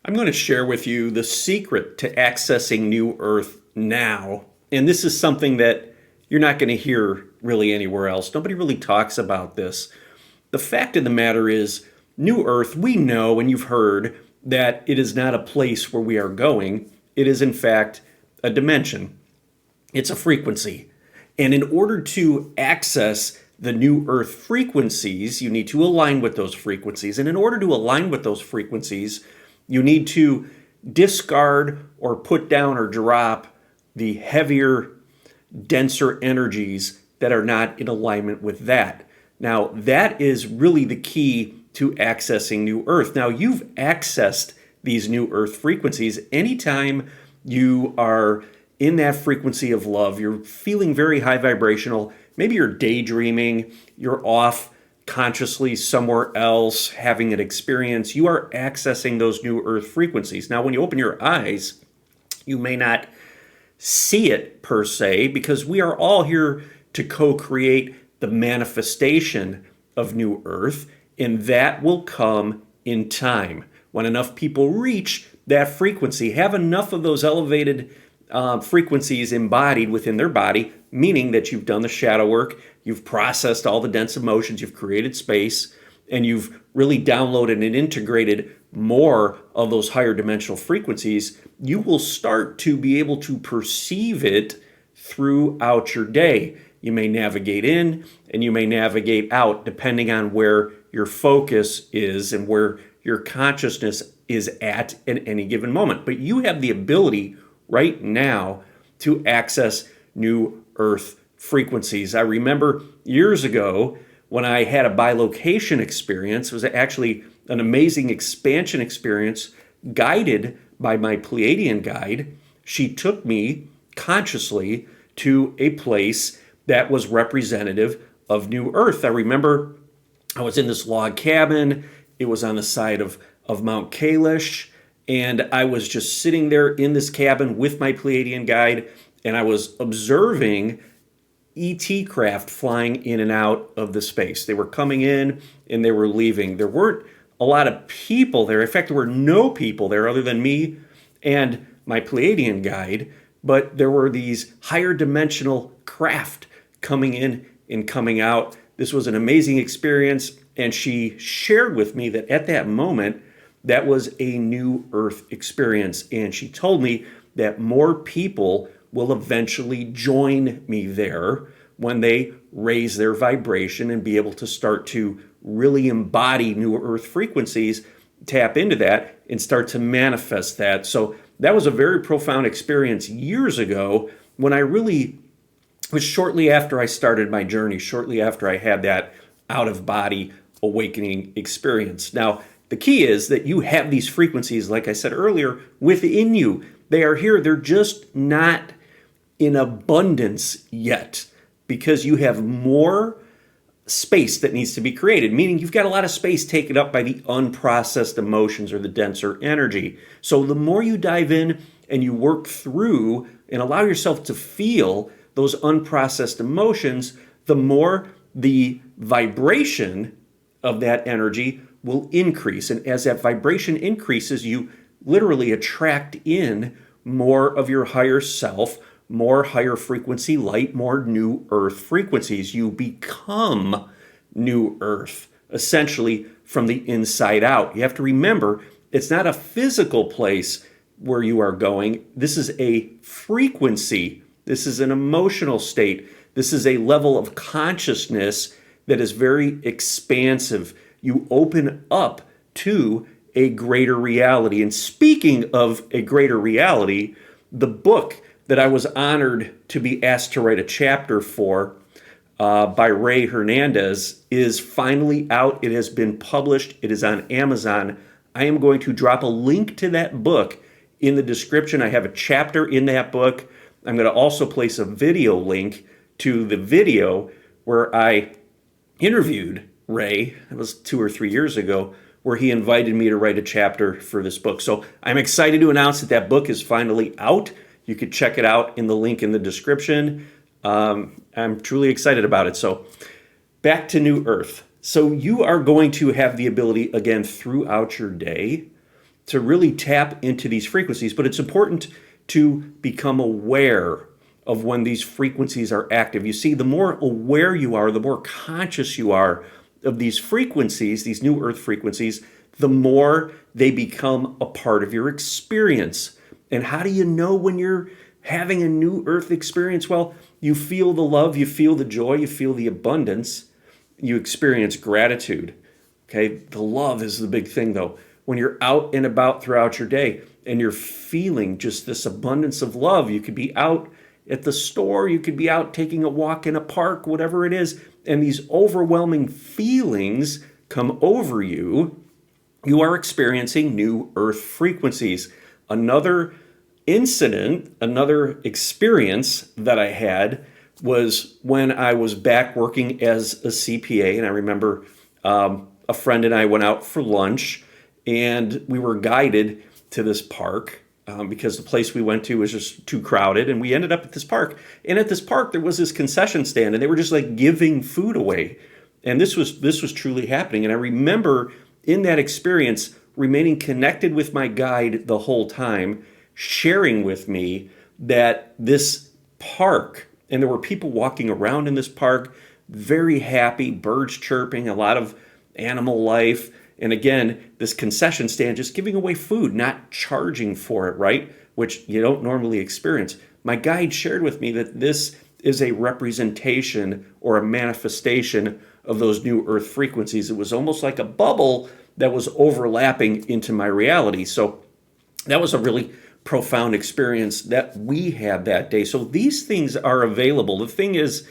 I'm going to share with you the secret to accessing New Earth now. And this is something that you're not going to hear really anywhere else. Nobody really talks about this. The fact of the matter is, New Earth, we know and you've heard that it is not a place where we are going. It is, in fact, a dimension. It's a frequency. And in order to access the New Earth frequencies, you need to align with those frequencies. And in order to align with those frequencies, you need to discard or put down or drop the heavier, denser energies that are not in alignment with that. Now, that is really the key to accessing New Earth. Now, you've accessed these New Earth frequencies anytime you are in that frequency of love. You're feeling very high vibrational. Maybe you're daydreaming, you're off consciously somewhere else having an experience. You are accessing those New Earth frequencies. Now, when you open your eyes, you may not see it per se, because we are all here to co-create the manifestation of New Earth, and that will come in time. When enough people reach that frequency, have enough of those elevated frequencies embodied within their body, meaning that you've done the shadow work, you've processed all the dense emotions, you've created space, and you've really downloaded and integrated more of those higher dimensional frequencies, you will start to be able to perceive it throughout your day. You may navigate in and you may navigate out depending on where your focus is and where your consciousness is at any given moment. But you have the ability right now to access New Earth frequencies. I remember years ago when I had a bilocation experience. It was actually an amazing expansion experience guided by my Pleiadian guide. She took me consciously to a place that was representative of New Earth. I remember I was in this log cabin. It was on the side of Mount Kalish. And I was just sitting there in this cabin with my Pleiadian guide, and I was observing ET craft flying in and out of the space. They were coming in and they were leaving. There weren't a lot of people there. In fact, there were no people there other than me and my Pleiadian guide, but there were these higher dimensional craft coming in and coming out. This was an amazing experience, and she shared with me that at that moment, that was a New Earth experience. And she told me that more people will eventually join me there when they raise their vibration and be able to start to really embody New Earth frequencies, tap into that, and start to manifest that. So that was a very profound experience years ago when I really was shortly after I started my journey, shortly after I had that out-of-body awakening experience. Now, the key is that you have these frequencies, like I said earlier, within you. They are here. They're just not in abundance yet because you have more space that needs to be created, meaning you've got a lot of space taken up by the unprocessed emotions or the denser energy. So the more you dive in and you work through and allow yourself to feel those unprocessed emotions, the more the vibration of that energy will increase. And as that vibration increases, you literally attract in more of your higher self, more higher frequency light, more New Earth frequencies. You become New Earth, essentially from the inside out. You have to remember, it's not a physical place where you are going. This is a frequency. This is an emotional state. This is a level of consciousness that is very expansive. You open up to a greater reality. And speaking of a greater reality, the book that I was honored to be asked to write a chapter for by Hernandez is finally out. It has been published. It is on Amazon. I am going to drop a link to that book in the description. I have a chapter in that book. I'm going to also place a video link to the video where I interviewed Ray. It was 2 or 3 years ago, where he invited me to write a chapter for this book. So I'm excited to announce that that book is finally out. You could check it out in the link in the description. I'm truly excited about it. So back to New Earth. So you are going to have the ability, again, throughout your day to really tap into these frequencies. But it's important to become aware of when these frequencies are active. You see, the more aware you are, the more conscious you are of these frequencies, these new earth frequencies, the more they become a part of your experience. And how do you know when you're having a new earth experience? Well, you feel the love, you feel the joy, you feel the abundance, you experience gratitude. Okay, the love is the big thing though. When you're out and about throughout your day and you're feeling just this abundance of love, you could be out at the store, you could be out taking a walk in a park, whatever it is, and these overwhelming feelings come over you, you are experiencing new earth frequencies. Another incident, another experience that I had was when I was back working as a CPA, and I remember a friend and I went out for lunch, and we were guided to this park because the place we went to was just too crowded, and we ended up at this park. And at this park, there was this concession stand, and they were just like giving food away, and this was truly happening. And I remember in that experience remaining connected with my guide the whole time, sharing with me that this park, and there were people walking around in this park, very happy, birds chirping, a lot of animal life. And again, this concession stand just giving away food, not charging for it, right? Which you don't normally experience. My guide shared with me that this is a representation or a manifestation of those new earth frequencies. It was almost like a bubble that was overlapping into my reality. So that was a really profound experience that we had that day. So these things are available. The thing is,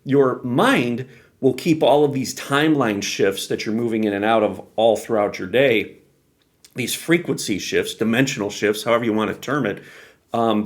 your mind will keep all of these timeline shifts that you're moving in and out of all throughout your day, these frequency shifts, dimensional shifts, however you want to term it,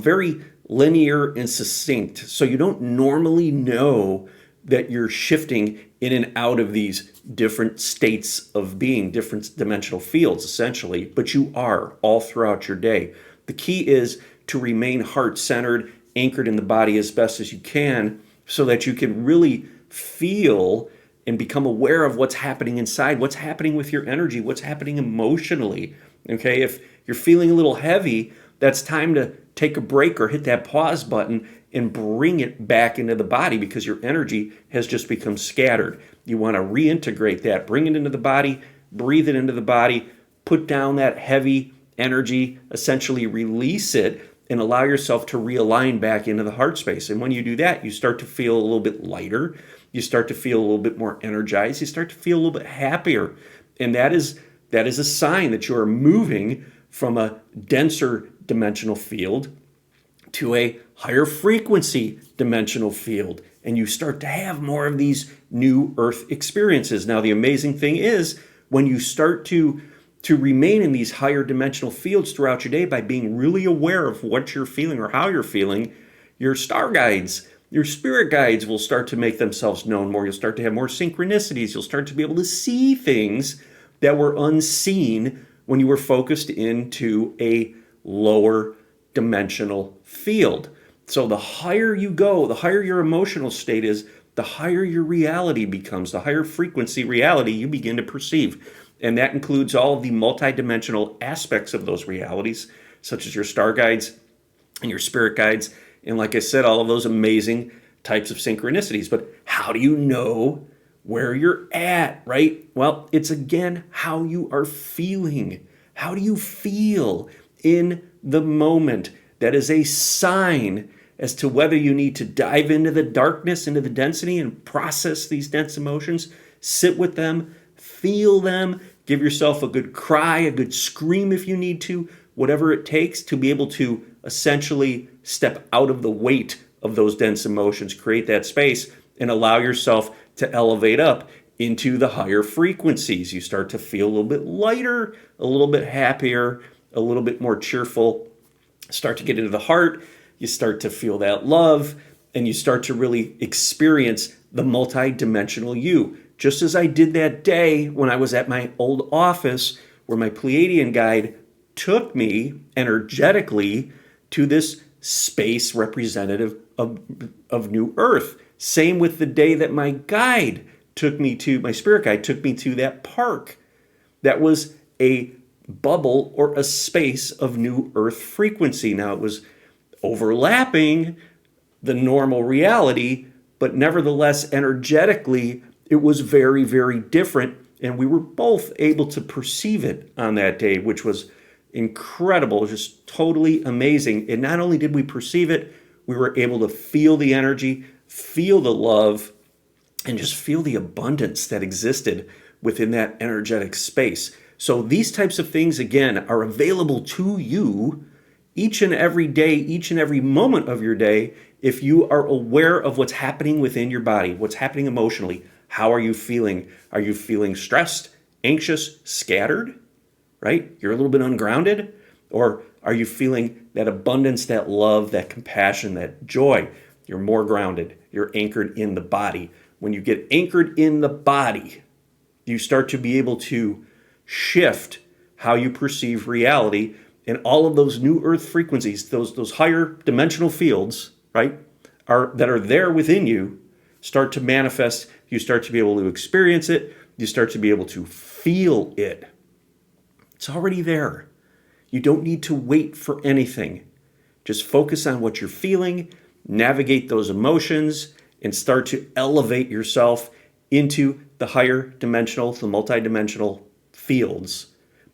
very linear and succinct. So you don't normally know that you're shifting in and out of these different states of being, different dimensional fields, essentially, but you are all throughout your day. The key is to remain heart-centered, anchored in the body as best as you can, so that you can really feel and become aware of what's happening inside, what's happening with your energy, what's happening emotionally. Okay, if you're feeling a little heavy, that's time to take a break or hit that pause button and bring it back into the body, because your energy has just become scattered. You want to reintegrate that, bring it into the body, breathe it into the body, put down that heavy energy, essentially release it, and allow yourself to realign back into the heart space. And when you do that, you start to feel a little bit lighter. You start to feel a little bit more energized. You start to feel a little bit happier. And that is a sign that you are moving from a denser dimensional field to a higher frequency dimensional field. And you start to have more of these new earth experiences. Now, the amazing thing is when you start to remain in these higher dimensional fields throughout your day by being really aware of what you're feeling or how you're feeling, your star guides, your spirit guides will start to make themselves known more. You'll start to have more synchronicities. You'll start to be able to see things that were unseen when you were focused into a lower dimensional field. So the higher you go, the higher your emotional state is, the higher your reality becomes, the higher frequency reality you begin to perceive. And that includes all of the multidimensional aspects of those realities, such as your star guides and your spirit guides. And like I said, all of those amazing types of synchronicities. But how do you know where you're at, right? Well, it's again how you are feeling. How do you feel in the moment? That is a sign as to whether you need to dive into the darkness, into the density, and process these dense emotions, sit with them, feel them, give yourself a good cry, a good scream if you need to, whatever it takes to be able to essentially step out of the weight of those dense emotions, create that space, and allow yourself to elevate up into the higher frequencies. You start to feel a little bit lighter, a little bit happier, a little bit more cheerful. Start to get into the heart. You start to feel that love, and you start to really experience the multi-dimensional you. Just as I did that day when I was at my old office where my Pleiadian guide took me energetically to this space representative of New Earth. Same with the day that my guide took me to, my spirit guide took me to that park. That was a bubble or a space of new earth frequency. Now, it was overlapping the normal reality, but nevertheless, energetically, it was very, very different. And we were both able to perceive it on that day, which was incredible, just totally amazing. And not only did we perceive it, we were able to feel the energy, feel the love, and just feel the abundance that existed within that energetic space. So these types of things, again, are available to you each and every day, each and every moment of your day, if you are aware of what's happening within your body, what's happening emotionally. How are you feeling? Are you feeling stressed, anxious, scattered, right? You're a little bit ungrounded? Or are you feeling that abundance, that love, that compassion, that joy? You're more grounded. You're anchored in the body. When you get anchored in the body, you start to be able to shift how you perceive reality, and all of those new earth frequencies, those higher dimensional fields, right, that are there within you, start to manifest. You start to be able to experience it. You start to be able to feel it. It's already there. You don't need to wait for anything. Just focus on what you're feeling, navigate those emotions, and start to elevate yourself into the higher dimensional, the multidimensional fields.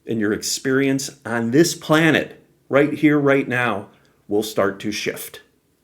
And your experience on this planet, right here, right now, will start to shift.